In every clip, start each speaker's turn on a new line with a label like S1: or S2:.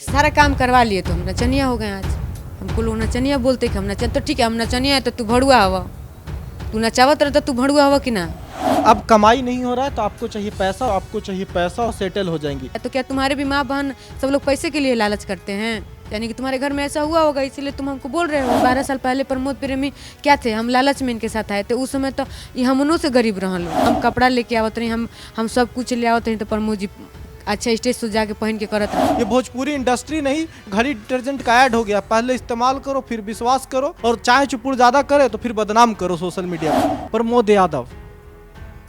S1: सारा काम करवा लिए तो हम नचनिया हो गए आज। हमको लोग नचनिया बोलते कि हम नचन, तो ठीक है हम नचनिया है तो तू भड़ुआ हवा, तू नचावत रह तो तू भड़ुआ हवा कि ना।
S2: अब कमाई नहीं हो रहा है तो आपको चाहिए पैसा, आपको चाहिए पैसा और सेटल हो जाएंगी।
S1: तो क्या तुम्हारे भी माँ बहन सब लोग पैसे के लिए लालच करते हैं? यानी कि तुम्हारे घर में ऐसा हुआ होगा इसीलिए तुम हमको बोल रहे हो। 12 साल पहले प्रमोद प्रेमी क्या थे, हम लालच में इनके साथ आए थे। उस समय तो ये हमनों से गरीब रह लो, हम कपड़ा लेके आवत रही, हम सब कुछ ले आवत रही, तो प्रमोद जी अच्छा स्टेज से जाके पहन के करत रहे।
S2: ये भोजपुरी इंडस्ट्री नहीं, घड़ी डिटर्जेंट का ऐड हो गया। पहले इस्तेमाल करो फिर विश्वास करो, और चाहे चुपुड़ ज्यादा करे तो फिर बदनाम करो सोशल मीडिया पर। प्रमोद यादव,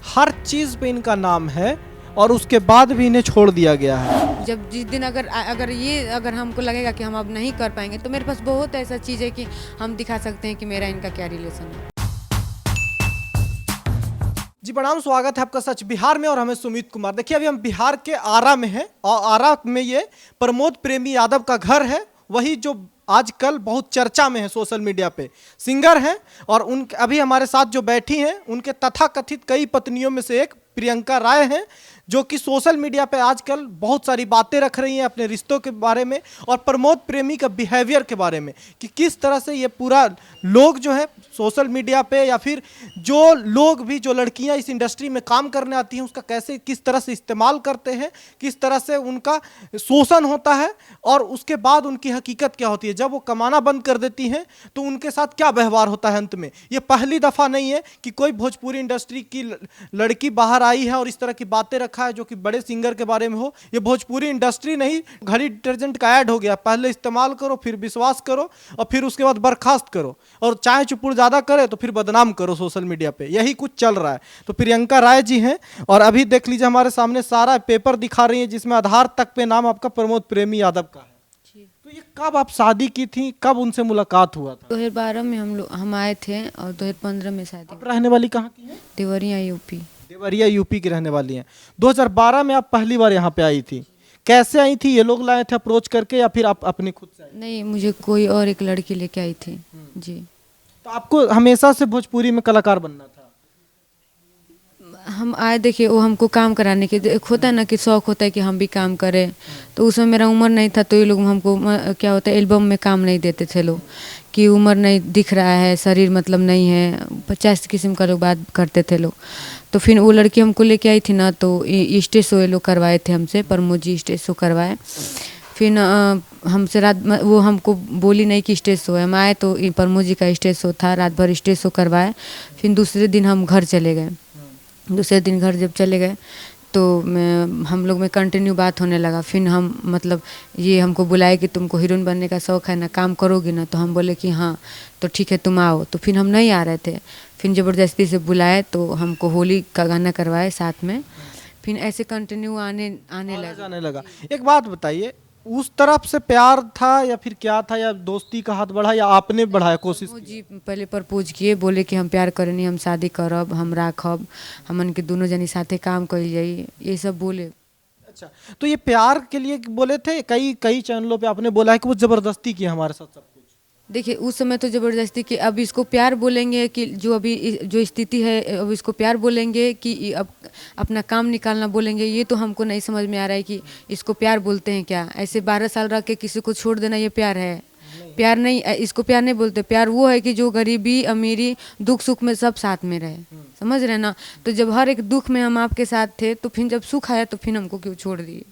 S2: हर चीज पे इनका नाम है और उसके बाद भी इन्हें छोड़ दिया गया है।
S1: जब जिस दिन अगर हमको लगेगा कि हम अब नहीं कर पाएंगे तो मेरे पास बहुत ऐसा चीज़ है कि हम दिखा सकते हैं कि मेरा इनका क्या रिलेशन है।
S2: जी प्रणाम, स्वागत है आपका सच बिहार में और हमें सुमित कुमार। देखिए अभी हम बिहार के आरा में हैं और आरा में ये प्रमोद प्रेमी यादव का घर है, वही जो आजकल बहुत चर्चा में है सोशल मीडिया पे। सिंगर हैं और उन अभी हमारे साथ जो बैठी हैं उनके तथाकथित कई पत्नियों में से एक प्रियंका राय हैं, जो कि सोशल मीडिया पे आजकल बहुत सारी बातें रख रही हैं अपने रिश्तों के बारे में और प्रमोद प्रेमी का बिहेवियर के बारे में, कि किस तरह से ये पूरा लोग जो है सोशल मीडिया पे या फिर जो लोग भी जो लड़कियां इस इंडस्ट्री में काम करने आती हैं उसका कैसे किस तरह से इस्तेमाल करते हैं, किस तरह से उनका शोषण होता है और उसके बाद उनकी हकीकत क्या होती है। जब वो कमाना बंद कर देती हैं तो उनके साथ क्या व्यवहार होता है अंत में। ये पहली दफ़ा नहीं है कि कोई भोजपुरी इंडस्ट्री की लड़की बाहर आई है और इस तरह की बातें रखा है जो कि बड़े सिंगर के बारे में हो। ये भोजपुरी इंडस्ट्री नहीं, घड़ी डिटर्जेंट का ऐड हो गया। पहले इस्तेमाल करो फिर विश्वास करो और फिर उसके बाद बर्खास्त करो, और चाहे चुपुड़ ज़्यादा करे तो फिर बदनाम करो सोशल मीडिया पे। यही कुछ चल रहा है। तो प्रियंका राय जी हैं और अभी देख लीजिए हमारे सामने सारा पेपर दिखा रही है जिसमें आधार तक पे नाम आपका प्रमोद प्रेमी यादव का है। तो ये कब आप शादी की थी, कब उनसे मुलाकात हुआ था?
S1: 2012 में हम आए थे और 2015 में शादी।
S2: आप रहने वाली कहाँ की हैं?
S1: देवरिया यूपी।
S2: देवरिया यूपी की रहने वाली हैं। 2012 में आप पहली बार यहाँ पे आई थी। कैसे आई थी? ये लोग लाए थे अप्रोच करके या फिर आप अपने खुद से आई?
S1: नहीं, मुझे कोई और एक लड़की लेके आई थी जी।
S2: तो आपको हमेशा से भोजपुरी में कलाकार बनना था?
S1: हम आए, देखिए वो हमको काम कराने के, एक होता है ना कि शौक होता है कि हम भी काम करें, तो उसमें मेरा उम्र नहीं था तो ये लोग हमको क्या होता है एल्बम में काम नहीं देते थे लोग, कि उम्र नहीं दिख रहा है, शरीर मतलब नहीं है, 50 किस्म का लोग बात करते थे लोग। तो फिर वो लड़की हमको लेके आई थी ना, तो स्टेज शो ये लोग करवाए थे हमसे, प्रमोद जी स्टेज शो करवाए। फिर हमसे रात वो हमको बोली नहीं कि स्टेज शो है। हम आए तो प्रमोद जी का स्टेज शो था, रात भर स्टेज शो करवाए। फिर दूसरे दिन हम घर चले गए। दूसरे दिन घर जब चले गए तो हम लोग में कंटिन्यू बात होने लगा। फिर हम मतलब ये हमको बुलाए कि तुमको हीरोइन बनने का शौक़ है ना, काम करोगी ना? तो हम बोले कि हाँ, तो ठीक है तुम आओ। तो फिर हम नहीं आ रहे थे। फिर ज़बरदस्ती से बुलाए तो हमको होली का गाना करवाए साथ में। फिर ऐसे कंटिन्यू आने
S2: जाने लगा। एक बात बताइए, उस तरफ से प्यार था या फिर क्या था, या दोस्ती का हाथ बढ़ा या आपने बढ़ाया कोशिश की?
S1: जी पहले प्रपोज किए, बोले कि हम प्यार करनी, हम शादी करब, हम राखब, हमन के दोनों जनी साथे काम करी जाई, ये सब बोले।
S2: अच्छा, तो ये प्यार के लिए बोले थे? कई चैनलों पे आपने बोला है कि वो जबरदस्ती किया हमारे साथ सब कुछ।
S1: देखिए उस समय तो ज़बरदस्ती कि अब इसको प्यार बोलेंगे कि जो अभी जो स्थिति है अब इसको प्यार बोलेंगे कि अब अपना काम निकालना बोलेंगे, ये तो हमको नहीं समझ में आ रहा है कि इसको प्यार बोलते हैं क्या। ऐसे 12 साल रख के किसी को छोड़ देना ये प्यार है? प्यार नहीं, इसको प्यार नहीं बोलते। प्यार वो है कि जो गरीबी अमीरी दुख सुख में सब साथ में रहे, समझ रहे ना? तो जब हर एक दुख में हम आपके साथ थे तो फिर जब सुख आया तो फिर हमको क्यों छोड़ दिए?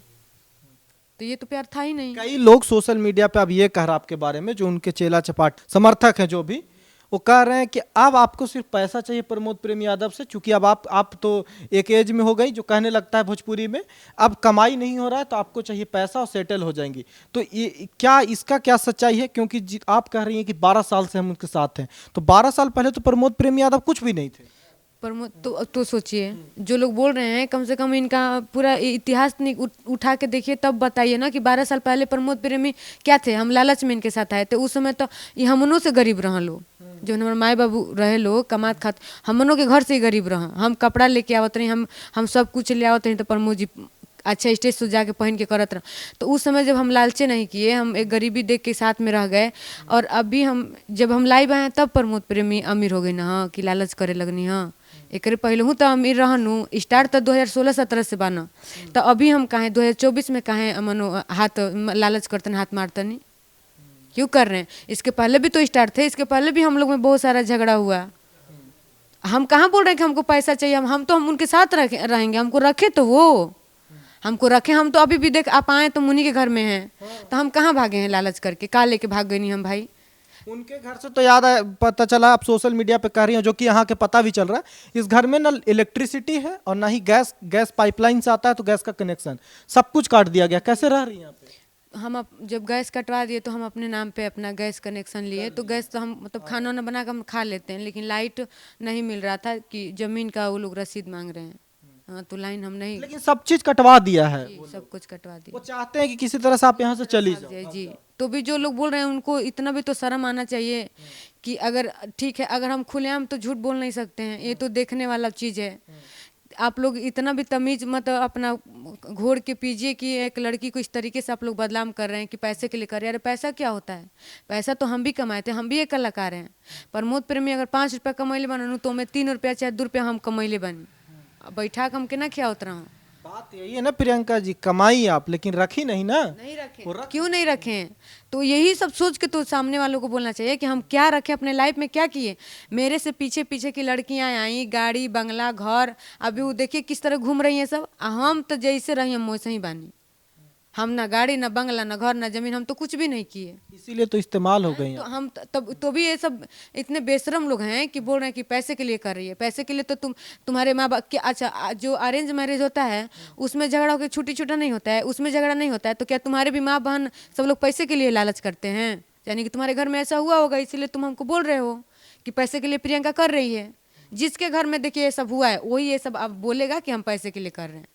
S1: तो ये तो प्यार था ही नहीं।
S2: कई लोग सोशल मीडिया पे अब ये कह रहा आपके बारे में, जो उनके चेला चपाट समर्थक हैं जो भी, वो कह रहे हैं कि अब आपको सिर्फ पैसा चाहिए प्रमोद प्रेमी यादव से, चूंकि अब आप तो एक एज में हो गई जो कहने लगता है भोजपुरी में, अब कमाई नहीं हो रहा है तो आपको चाहिए पैसा और सेटल हो जाएंगी। तो ये क्या, इसका क्या सच्चाई है? क्योंकि आप कह रही हैं कि 12 साल से हम उनके साथ हैं, तो 12 साल पहले तो प्रमोद प्रेमी यादव कुछ भी नहीं थे।
S1: प्रमोद तो सोचिए, जो लोग बोल रहे हैं कम से कम इनका पूरा इतिहास उठा के देखिए, तब बताइए ना कि 12 साल पहले प्रमोद प्रेमी क्या थे। हम लालच में इनके साथ आए थे। उस समय तो ये हमनों से गरीब रह लो, जो हमारे माए बाबू रहे लोग कमात खात, हमनों के घर से ही गरीब रह। हम कपड़ा लेके आवत रही, हम सब कुछ ले आवत रही, तो प्रमोद जी अच्छा स्टेज से जाके पहन के करत रहा। तो उस समय जब हम लालचे नहीं किए, हम एक गरीबी देख के साथ में रह गए। और अभी हम जब हम लाइव आए तब प्रमोद प्रेमी अमीर हो गए ना, हाँ, कि लालच करे लगनी। हाँ, एक पहले हूँ तो अमीर रहनू स्टार्ट तो 2016-17 से बाना, तो अभी हम कहें 2024 में कहें मनो हाथ लालच करते हाथ मारते नहीं क्यों कर रहे हैं? इसके पहले भी तो स्टार्ट थे, इसके पहले भी हम लोग में बहुत सारा झगड़ा हुआ। हम कहाँ बोल रहे हैं कि हमको पैसा चाहिए, हम उनके साथ रहेंगे, हमको रखे तो वो हमको रखे। हम तो अभी भी देख आप आए तो मुनि के घर में हैं, तो हम कहाँ भागे हैं लालच करके? का लेके भाग गए नहीं हम भाई?
S2: उनके घर से तो याद है, पता चला आप सोशल मीडिया पे कह रही हैं, जो कि यहाँ के पता भी चल रहा है, इस घर में ना इलेक्ट्रिसिटी है और ना ही गैस पाइपलाइन से आता है, तो गैस का कनेक्शन सब कुछ काट दिया गया। कैसे रह रही हैं यहाँ पे?
S1: जब गैस कटवा दिए तो हम अपने नाम पे अपना गैस कनेक्शन लिए, तो गैस तो हम मतलब खाना वाना बना कर हम खा लेते हैं, लेकिन लाइट नहीं मिल रहा था कि ज़मीन का वो लोग रसीद मांग रहे हैं। हाँ, तो लाइन हम नहीं,
S2: लेकिन सब चीज कटवा दिया है।
S1: सब कुछ कटवा
S2: वो
S1: दिया
S2: चाहते हैं कि किसी तरह से आप यहाँ से चली जाओ।
S1: जी। तो भी जो लोग बोल रहे हैं उनको इतना भी तो शर्म आना चाहिए कि अगर ठीक है, अगर हम खुलेआम तो झूठ बोल नहीं सकते हैं, ये तो देखने वाला चीज़ है। आप लोग इतना भी तमीज मत अपना घोड़ के पीजिए कि एक लड़की को इस तरीके से आप लोग बदनाम कर रहे हैं कि पैसे के लिए कर रहे हैं। अरे पैसा क्या होता है? पैसा तो हम भी कमाए थे, हम भी एक कलाकार हैं। प्रमोद प्रेमी अगर 5 रुपया कमैले बनू तो मैं 3 रुपया चाहे 2 रुपया हम कमैले बनी, बैठा के हम केना क्या उतरा हूँ?
S2: बात यही है ना प्रियंका जी, कमाई आप लेकिन रखी नहीं ना।
S1: नहीं रखे, क्यों नहीं रखे? तो यही सब सोच के तो सामने वालों को बोलना चाहिए कि हम क्या रखे, अपने लाइफ में क्या किए। मेरे से पीछे पीछे की लड़कियां आई, गाड़ी बंगला घर, अभी वो देखिए किस तरह घूम रही हैं सब। हम तो जैसे रही हम वैसे ही बानी। हम ना गाड़ी ना बंगला ना घर ना जमीन, हम तो कुछ भी नहीं किए,
S2: इसीलिए तो इस्तेमाल हो गई
S1: तो
S2: हैं।
S1: हम तब तो भी ये सब इतने बेशरम लोग हैं कि बोल रहे हैं कि पैसे के लिए कर रही है। पैसे के लिए तो तुम्हारे माँ बाप के, अच्छा जो अरेंज मैरिज होता है उसमें झगड़ा होकर छुट्टी छूटा नहीं होता है, उसमें झगड़ा नहीं होता है, तो क्या तुम्हारे भी माँ बहन सब लोग पैसे के लिए लालच करते हैं? यानी कि तुम्हारे घर में ऐसा हुआ होगा, इसीलिए तुम हमको बोल रहे हो कि पैसे के लिए प्रियंका कर रही है। जिसके घर में देखिए ये सब हुआ है वही ये सब अब बोलेगा कि हम पैसे के लिए कर रहे हैं।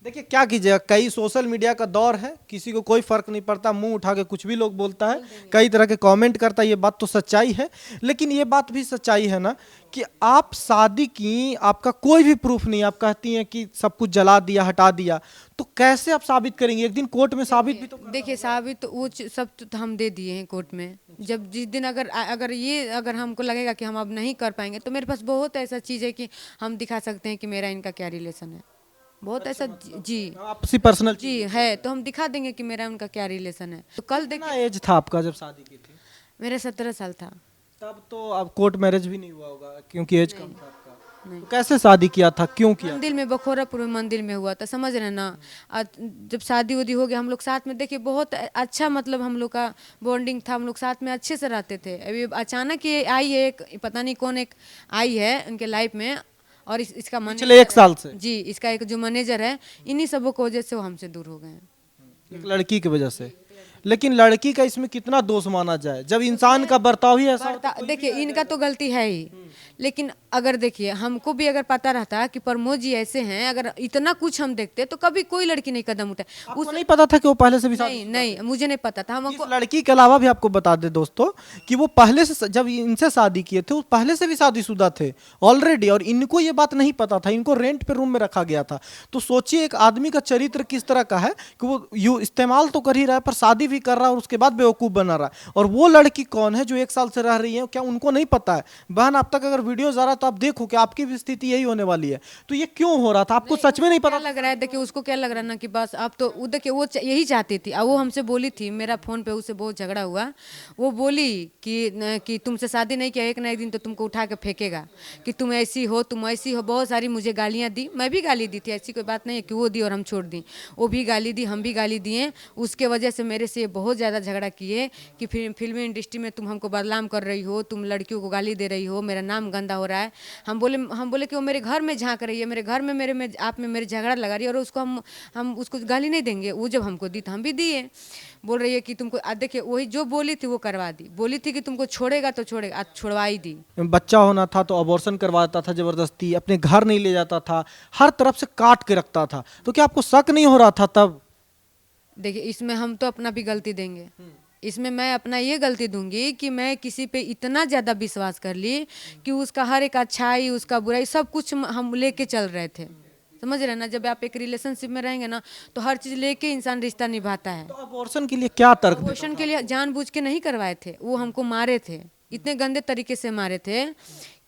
S2: देखिए क्या कीजिएगा, कई सोशल मीडिया का दौर है, किसी को कोई फर्क नहीं पड़ता, मुंह उठा के कुछ भी लोग बोलता है, कई तरह के कमेंट करता है। ये बात तो सच्चाई है, लेकिन ये बात भी सच्चाई है ना कि आप शादी की, आपका कोई भी प्रूफ नहीं, आप कहती हैं कि सब कुछ जला दिया हटा दिया, तो कैसे आप साबित करेंगे? एक दिन कोर्ट में साबित भी तो
S1: देखिए साबित तो वो सब तो हम दे दिए हैं कोर्ट में। जब जिस दिन अगर हमको लगेगा कि हम अब नहीं कर पाएंगे, तो मेरे पास बहुत ऐसा चीज़ है कि हम दिखा सकते हैं कि मेरा इनका क्या रिलेशन है। बहुत ऐसा जी
S2: आपसी पर्सनल
S1: जी है, तो हम दिखा देंगे कि मेरा उनका क्या रिलेशन है। तो कल
S2: कितना एज था आपका जब शादी की थी?
S1: मेरा 17 साल था।
S2: तब तो अब कोर्ट मैरिज भी नहीं हुआ होगा क्योंकि एज कम था आपका। तो कैसे शादी किया था, क्यों किया?
S1: मंदिर में, बखोरापुर में मंदिर में हुआ था, समझ रहे ना। जब शादी उदी हो गया हम लोग साथ में, देखिए बहुत अच्छा मतलब हम लोग का बॉन्डिंग था, हम लोग साथ में अच्छे से रहते थे। अभी अचानक ये आई है एक, पता नहीं कौन एक आई है उनके लाइफ में, और इसका
S2: पिछले 1 साल से
S1: जी इसका एक जो मैनेजर है, इन्हीं सबों की वजह से वो हमसे दूर हो गए हैं।
S2: एक लड़की की वजह से। लेकिन लड़की का इसमें कितना दोष माना जाए जब इंसान का बर्ताव ही ऐसा होता है?
S1: देखिए इनका तो गलती है ही, लेकिन अगर देखिए हमको भी अगर पता रहता कि प्रमोद जी ऐसे हैं, अगर इतना कुछ हम देखते तो कभी कोई लड़की नहीं कदम उठाए।
S2: आपको नहीं पता था कि वो पहले से भी
S1: नहीं नहीं, मुझे नहीं पता था। हमको
S2: इस लड़की के अलावा भी आपको बता दे दोस्तों कि वो पहले से, जब इनसे शादी किए थे, वो पहले से भी शादीशुदा थे ऑलरेडी, और इनको ये बात नहीं पता था, इनको रेंट पे रूम में रखा गया था। तो सोचिए एक आदमी का चरित्र किस तरह का है कि वो यू इस्तेमाल तो कर ही रहा है पर शादी भी कर रहा है और उसके बाद बेवकूफ बना रहा है। और वो लड़की कौन है जो 1 साल से रह रही है, क्या उनको नहीं पता है? बहन आप तक अगर वीडियो जा रहा है तो आप देखो कि आपकी भी स्थिति यही होने वाली है। तो ये क्यों हो रहा था, आपको सच में नहीं पता?
S1: लग रहा है, देखिए उसको क्या लग रहा है ना कि बस अब तो वो देखिए वो यही चाहती थी। अब वो हमसे बोली थी, मेरा फोन पे उससे बहुत झगड़ा हुआ, वो बोली कि तुमसे शादी नहीं किया, एक ना एक दिन तो तुमको उठा के फेंकेगा, कि तुम ऐसी हो तुम ऐसी हो। बहुत सारी मुझे गालियाँ दी, मैं भी गाली दी थी, ऐसी कोई बात नहीं है कि वो दी और हम छोड़ दी। वो भी गाली दी, हम भी गाली दिए। उसके वजह से मेरे से बहुत ज़्यादा झगड़ा किए कि फिल्मी इंडस्ट्री में तुम हमको बदनाम कर रही हो, तुम लड़कियों को गाली दे रही हो, मेरा नाम गंदा हो रहा है। हम बोले कि वो मेरे घर में झांक रही है, मेरे घर में आप में मेरे झगड़ा लगा रही है, और उसको हम उसको गाली नहीं देंगे। वो जब हमको दी तो हम भी दिए। बोल रही है कि तुमको, देखिए वही जो बोली थी वो करवा दी। बोली थी कि तुमको छोड़ेगा तो छोड़ेगा, आज छुड़वा ही दी।
S2: बच्चा होना था तो अबॉर्शन करवाता था जबरदस्ती, अपने घर नहीं ले जाता था, हर तरफ से काट के रखता था। तो क्या आपको शक नहीं हो रहा था तब?
S1: देखिए इसमें हम तो अपना भी गलती देंगे, इसमें मैं अपना ये गलती दूंगी कि मैं किसी पे इतना ज़्यादा विश्वास कर ली कि उसका हर एक अच्छाई उसका बुराई सब कुछ हम लेके चल रहे थे। समझ रहे ना, जब आप एक रिलेशनशिप में रहेंगे ना तो हर चीज़ लेके इंसान रिश्ता निभाता है।
S2: तो अबॉर्शन के लिए क्या तर्क?
S1: अबॉर्शन के लिए जानबूझ के नहीं करवाए थे, वो हमको मारे थे, इतने गंदे तरीके से मारे थे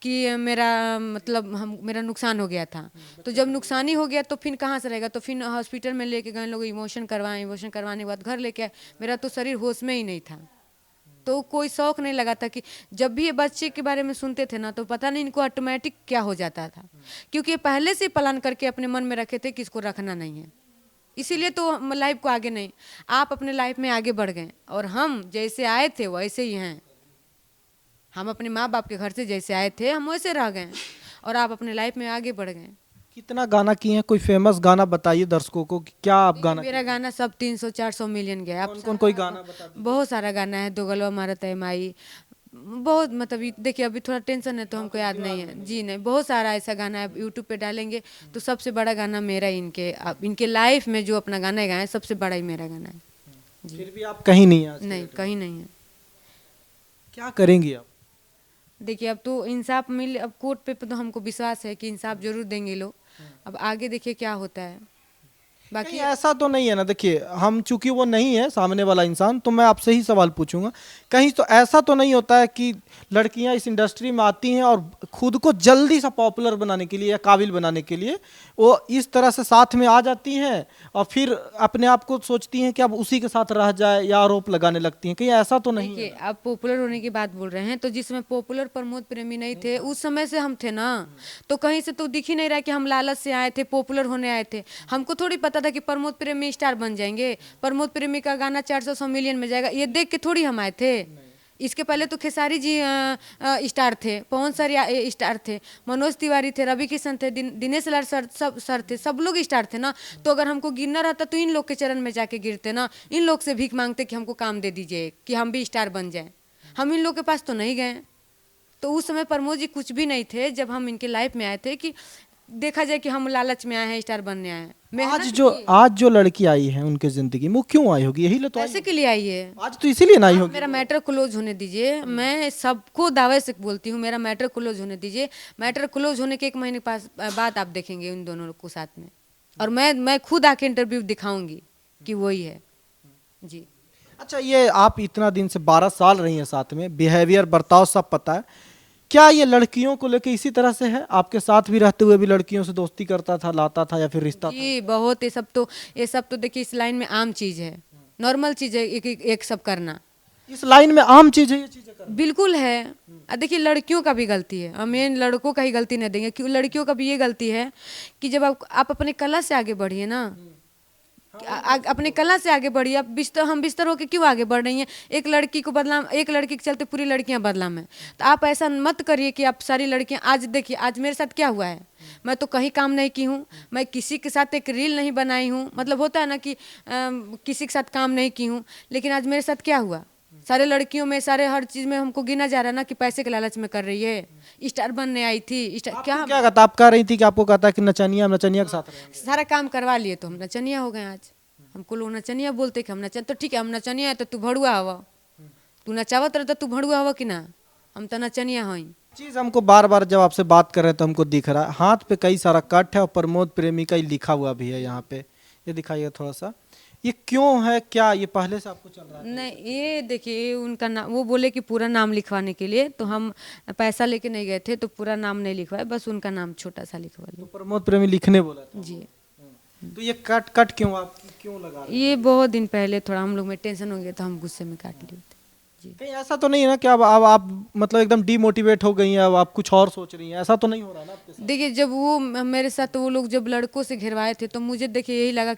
S1: कि मेरा मतलब मेरा नुकसान हो गया था। तो जब नुकसान ही हो गया तो फिर कहाँ से रहेगा, तो फिर हॉस्पिटल में लेके गए लोग, इमोशन करवाए, इमोशन करवाने के बाद घर लेके आए, मेरा तो शरीर होश में ही नहीं था। तो कोई शौक नहीं लगा था कि जब भी ये बच्चे के बारे में सुनते थे ना तो पता नहीं इनको ऑटोमेटिक क्या हो जाता था, क्योंकि ये पहले से प्लान करके अपने मन में रखे थे कि इसको रखना नहीं है, इसीलिए तो हम लाइफ को आगे नहीं, आप अपने लाइफ में आगे बढ़ गए और हम जैसे आए थे वैसे ही हैं। हम अपने माँ बाप के घर से जैसे आए थे हम वैसे रह गए और आप अपने लाइफ में आगे बढ़ गए।
S2: कितना गाना किए हैं, कोई फेमस गाना बताइए दर्शकों को कि क्या आप गाना
S1: मेरा गाना सब 300-400 मिलियन गया।
S2: कौन कौन कोई गाना बता दीजिए।
S1: बहुत सारा गाना है, दो गलवा मारा तय माई, बहुत मतलब देखिए अभी थोड़ा टेंशन है तो हमको याद नहीं है जी, नहीं बहुत सारा ऐसा गाना है, यूट्यूब पे डालेंगे तो सबसे बड़ा गाना मेरा इनके लाइफ में जो अपना गाना गाए सबसे बड़ा ही मेरा गाना है।
S2: फिर भी आप कहीं नहीं आज
S1: नहीं कहीं नहीं है।
S2: क्या करेंगी आप?
S1: देखिए अब तो इंसाफ मिल, अब कोर्ट पे तो हमको विश्वास है कि इंसाफ जरूर देंगे लोग, अब आगे देखिए क्या होता है। बाकी
S2: कहीं ऐसा तो नहीं है ना, देखिए हम चूंकि वो नहीं है सामने वाला इंसान, तो मैं आपसे ही सवाल पूछूंगा, कहीं तो ऐसा तो नहीं होता है कि लड़कियां इस इंडस्ट्री में आती हैं और खुद को जल्दी सा पॉपुलर बनाने के लिए या काबिल बनाने के लिए वो इस तरह से साथ में आ जाती हैं और फिर अपने आप को सोचती हैं कि अब उसी के साथ रह जाए या आरोप लगाने लगती हैं, कहीं ऐसा तो नहीं है?
S1: देखिए आप पॉपुलर होने की बात बोल रहे हैं, तो जिसमें पॉपुलर प्रमोद प्रेमी नहीं थे उस समय से हम थे ना, तो कहीं से तो दिख ही नहीं रहा कि हम लालच से आए थे, पॉपुलर होने आए थे। हमको थोड़ी पता था कि प्रमोद प्रेमी स्टार बन जाएंगे, प्रमोद प्रेमी का गाना 400 मिलियन में जाएगा, ये देख के थोड़ी हम आए थे। इसके पहले तो खेसारी जी स्टार थे, पवन सर स्टार थे, मनोज तिवारी थे, रवि किशन थे, दिनेश लाल सर थे, सब लोग स्टार थे ना। तो अगर हमको गिरना रहता तो इन लोग के चरण में जाके गिरते ना, इन लोग से भीख मांगते कि हमको काम दे दीजिए कि हम भी स्टार बन जाए। हम इन लोग के पास तो नहीं गए। तो उस समय प्रमोद जी कुछ भी नहीं थे जब हम इनके लाइफ में आए थे कि देखा जाए कि हम लालच में आए हैं, स्टार बनने आए हैं।
S2: आज जो लड़की आई है उनके जिंदगी में वो क्यों आई होगी? यही ले तो आई
S1: पैसे के लिए आई है।
S2: आज तो इसीलिए ना आई होगी।
S1: मेरा मैटर क्लोज होने दीजिए, मैं सबको दावे से बोलती हूँ मेरा मैटर क्लोज होने दीजिए। मैटर क्लोज होने के 1 महीने पास बाद आप देखेंगे उन दोनों को साथ में, और मैं खुद आके इंटरव्यू दिखाऊंगी कि वही है जी।
S2: अच्छा, ये आप इतना दिन से 12 साल रही हैं साथ में, बिहेवियर बर्ताव सब पता है, क्या ये लड़कियों को लेके इसी तरह से है? आपके साथ भी रहते हुए भी लड़कियों से दोस्ती करता था, लाता था या फिर रिश्ता था?
S1: जी बहुत, ये सब तो देखिए इस लाइन में आम चीज है, नॉर्मल चीज है, एक सब करना
S2: इस लाइन में आम चीज है ये चीजें करना?
S1: बिल्कुल है। देखिए लड़कियों का भी गलती है, हमें लड़कों का ही गलती नहीं देंगे, क्यों लड़कियों का भी ये गलती है कि जब आप अपने कला से आगे बढ़िए ना, अपने कला से आगे बढ़िए। आप हम बिस्तर होके क्यों आगे बढ़ रही हैं? एक लड़की को बदनाम, एक लड़की के चलते पूरी लड़कियां बदनाम है, तो आप ऐसा मत करिए कि आप सारी लड़कियां, आज देखिए आज मेरे साथ क्या हुआ है, मैं तो कहीं काम नहीं की हूँ, मैं किसी के साथ एक रील नहीं बनाई हूँ, मतलब होता है ना कि किसी के साथ काम नहीं की हूँ, लेकिन आज मेरे साथ क्या हुआ, सारे लड़कियों में, सारे हर चीज में हमको गिना जा रहा है ना कि पैसे के लालच में कर रही है, स्टार बनने आई थी, क्या
S2: कहता, आप कह रही थी कि आपको कहता कि नचनिया नचनिया के साथ रहेंगे।
S1: सारा काम करवा लिए तो हम नचनिया हो गए। आज हमको लोग नचनिया बोलते कि हम नचन, तो ठीक है हम नचनिया है तो तू भड़ुआ हवा, तू नचावत रहे तो तू भड़ुआ हवा कि ना, हम तो नचनिया हई।
S2: चीज हमको बार बार जब आपसे बात कर रहे हैं तो हमको दिख रहा है हाथ पे कई सारा कट है और प्रमोद प्रेमी का ही लिखा हुआ भी है यहाँ पे, ये दिखाइएगा थोड़ा सा, ये क्यों है? क्या ये पहले से आपको चल रहा है?
S1: नहीं ये देखिए उनका नाम, वो बोले कि पूरा नाम लिखवाने के लिए, तो हम पैसा लेके नहीं गए थे, तो पूरा नाम नहीं लिखवाए, बस उनका नाम छोटा सा लिखवा लिया।
S2: तो प्रमोद प्रेमी लिखने बोला था
S1: जी।
S2: तो ये कट कट क्यों आप क्यों लगा रहे हैं?
S1: ये बहुत दिन पहले थोड़ा हम लोग में टेंशन हो गया तो हम गुस्से में काट लिए थे जी।
S2: कहीं ऐसा तो नहीं है ना कि अब आप मतलब एकदम डीमोटिवेट हो गई हैं, अब आप कुछ और सोच रही हैं, ऐसा तो नहीं हो रहा ना आपके साथ?
S1: देखिए जब वो मेरे साथ, वो लोग जब लड़कों से घिरवाए थे तो मुझे देखिए यही लगा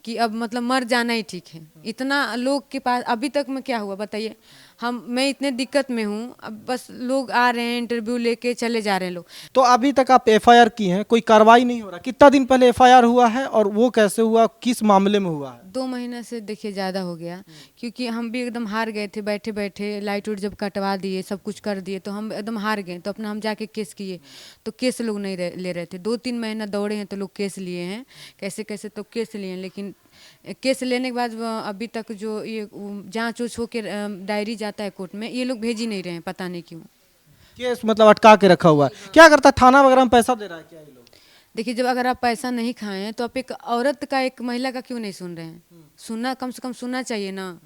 S1: कि अब मतलब मर जाना ही ठीक है। इतना लोग के पास अभी तक में क्या हुआ बताइए, मैं इतने दिक्कत में हूँ, अब बस लोग आ रहे हैं इंटरव्यू लेके चले जा रहे हैं लोग।
S2: तो अभी तक आप एफआईआर की हैं, कोई कार्रवाई नहीं हो रहा? कितना दिन पहले एफआईआर हुआ है और वो कैसे हुआ, किस मामले में हुआ है?
S1: 2 महीने से देखिए ज़्यादा हो गया, क्योंकि हम भी एकदम हार गए थे, बैठे बैठे लाइट उट जब कटवा दिए, सब कुछ कर दिए, तो हम एकदम हार गए, तो अपना हम जाके केस किए, तो केस लोग नहीं ले रहे थे। 2-3 महीना दौड़े हैं तो लोग केस लिए हैं, कैसे कैसे तो केस लिए हैं, लेकिन केस लेने के बाद अभी तक जो ये जांच उच हो के डायरी जाता है कोर्ट में, ये लोग भेज ही नहीं रहे हैं, पता नहीं क्यों।
S2: केस मतलब अटका के रखा हुआ है? क्या करता है, थाना वगैरह में पैसा दे रहा है क्या ये लोग?
S1: देखिए जब अगर आप पैसा नहीं खाए हैं तो आप एक औरत का, एक महिला का क्यों नहीं सुन रहे हैं? सुनना, कम से कम सुनना चाहिए ना।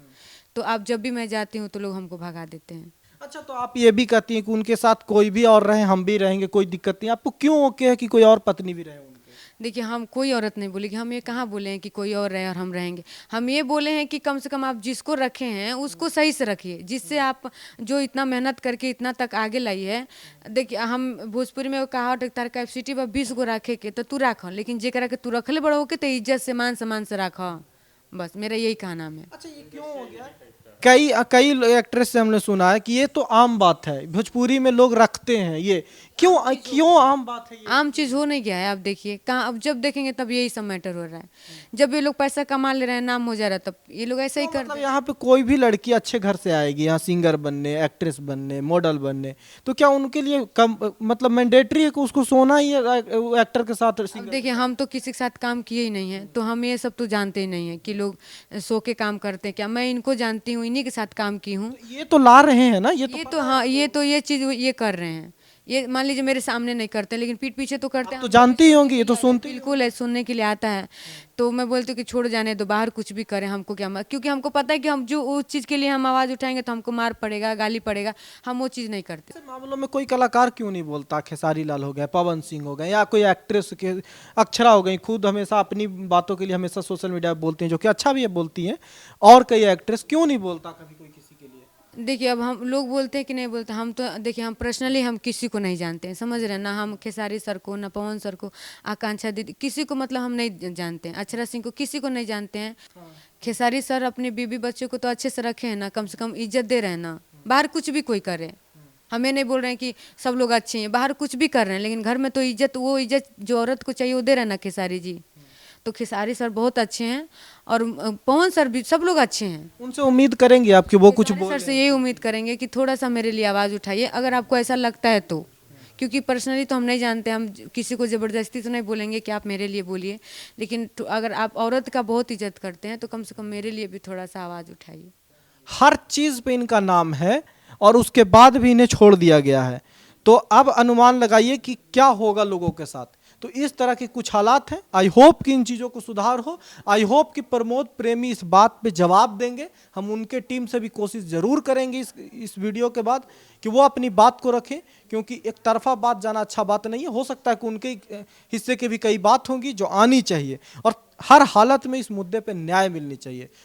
S1: तो आप जब भी मैं जाती हूँ तो लोग हमको भगा देते हैं।
S2: अच्छा, तो आप ये भी कहती हैं कि उनके साथ कोई भी और रहे, हम भी रहेंगे, कोई दिक्कत नहीं, आपको क्यों ओके है कि कोई और पत्नी भी रहे उनके?
S1: देखिए, हम कोई औरत नहीं बोली कि हम ये कहाँ बोले हैं कि कोई और रहे और हम रहेंगे। हम ये बोले हैं कि कम से कम आप जिसको रखे हैं उसको सही से रखिए, जिससे आप जो इतना मेहनत करके इतना तक आगे लाई है। देखिए, हम भोजपुरी में वो कहावत है, तार कैपेसिटी पर 20 गो रखे के तो तू राख, लेकिन जेकरा के तू रखले बड़ा होके तो इज्जत से मान सम्मान से रख। बस मेरा यही कहना है।
S2: अच्छा, ये क्यों हो गया? कई कई एक्ट्रेस से हमने सुना है कि ये तो आम बात है, भोजपुरी में लोग रखते हैं, ये क्यों क्यों आम बात है ये?
S1: आम चीज़ हो नहीं गया है। आप देखिए कहाँ, अब जब देखेंगे तब यही सब मैटर हो रहा है। जब ये लोग पैसा कमा ले रहे हैं, नाम हो जा रहा है, तब ये लोग ऐसा ही
S2: तो
S1: कर
S2: मतलब यहाँ पे कोई भी लड़की अच्छे घर से आएगी यहाँ सिंगर बनने, एक्ट्रेस बनने, मॉडल बनने, तो क्या उनके लिए कम मतलब मैंडेटरी है कि उसको सोना ही है एक्टर के साथ,
S1: अब
S2: सिंगर?
S1: देखिए, हम तो किसी के साथ काम किए ही नहीं है, तो हम ये सब तो जानते ही नहीं है कि लोग सो के काम करते हैं क्या। मैं इनको जानती हूँ, इन्हीं के साथ काम की हूँ।
S2: ये तो ला रहे हैं ना, ये तो
S1: ये तो हाँ, ये चीज़ ये कर रहे हैं। ये मान लीजिए मेरे सामने नहीं करते, लेकिन पीठ पीछे तो करते हैं।
S2: तो जानती ही होंगी, ये तो सुनती ही
S1: बिल्कुल है, सुनने के लिए आता है। तो मैं बोलती हूँ कि छोड़ जाने दो, बाहर कुछ भी करें, हमको क्या क्योंकि हमको पता है कि हम जो उस चीज़ के लिए हम आवाज़ उठाएंगे तो हमको मार पड़ेगा, गाली पड़ेगा। हम वो चीज़ नहीं करते।
S2: ऐसे मामलों में कोई कलाकार क्यों नहीं बोलता? खेसारी लाल हो गए, पवन सिंह हो गए, या कोई एक्ट्रेस के अक्षरा हो गई, खुद हमेशा अपनी बातों के लिए हमेशा सोशल मीडिया पे बोलती हैं, जो कि अच्छा भी है बोलती हैं, और कई एक्ट्रेस क्यों नहीं बोलता कभी कोई किसी के लिए?
S1: देखिए, अब हम लोग बोलते हैं कि नहीं बोलते, हम तो देखिए, हम पर्सनली हम किसी को नहीं जानते हैं, समझ रहे हैं ना। हम खेसारी सर को, ना पवन सर को, आकांक्षा दीदी, किसी को मतलब हम नहीं जानते हैं। अक्षरा सिंह को, किसी को नहीं जानते हैं। खेसारी सर अपनी बीवी बच्चों को तो अच्छे से रखे हैं ना, कम से कम इज्जत दे रहे हैं ना। बाहर कुछ भी कोई करे, हमें नहीं बोल रहे हैं कि सब लोग अच्छे हैं, बाहर कुछ भी कर रहे हैं, लेकिन घर में तो इज्जत, वो इज्जत जो औरत को चाहिए वो दे रहे हैं ना खेसारी जी। तो खेसारी सर बहुत अच्छे हैं, और पवन सर भी, सब लोग अच्छे हैं।
S2: उनसे उम्मीद करेंगे आप कि वो कुछ
S1: खेसारी
S2: बोल?
S1: सर से यही उम्मीद करेंगे कि थोड़ा सा मेरे लिए आवाज़ उठाइए, अगर आपको ऐसा लगता है तो। क्योंकि पर्सनली तो हम नहीं जानते, हम किसी को ज़बरदस्ती तो नहीं बोलेंगे कि आप मेरे लिए बोलिए, लेकिन तो अगर आप औरत का बहुत इज्जत करते हैं तो कम से कम मेरे लिए भी थोड़ा सा आवाज़ उठाइए।
S2: हर चीज पे इनका नाम है और उसके बाद भी इन्हें छोड़ दिया गया है, तो अब अनुमान लगाइए कि क्या होगा लोगों के साथ। तो इस तरह के कुछ हालात हैं। आई होप कि इन चीज़ों को सुधार हो। आई होप कि प्रमोद प्रेमी इस बात पे जवाब देंगे। हम उनके टीम से भी कोशिश ज़रूर करेंगे इस वीडियो के बाद कि वो अपनी बात को रखें, क्योंकि एक तरफा बात जाना अच्छा बात नहीं है। हो सकता है कि उनके हिस्से की भी कई बात होंगी जो आनी चाहिए, और हर हालत में इस मुद्दे पे न्याय मिलनी चाहिए।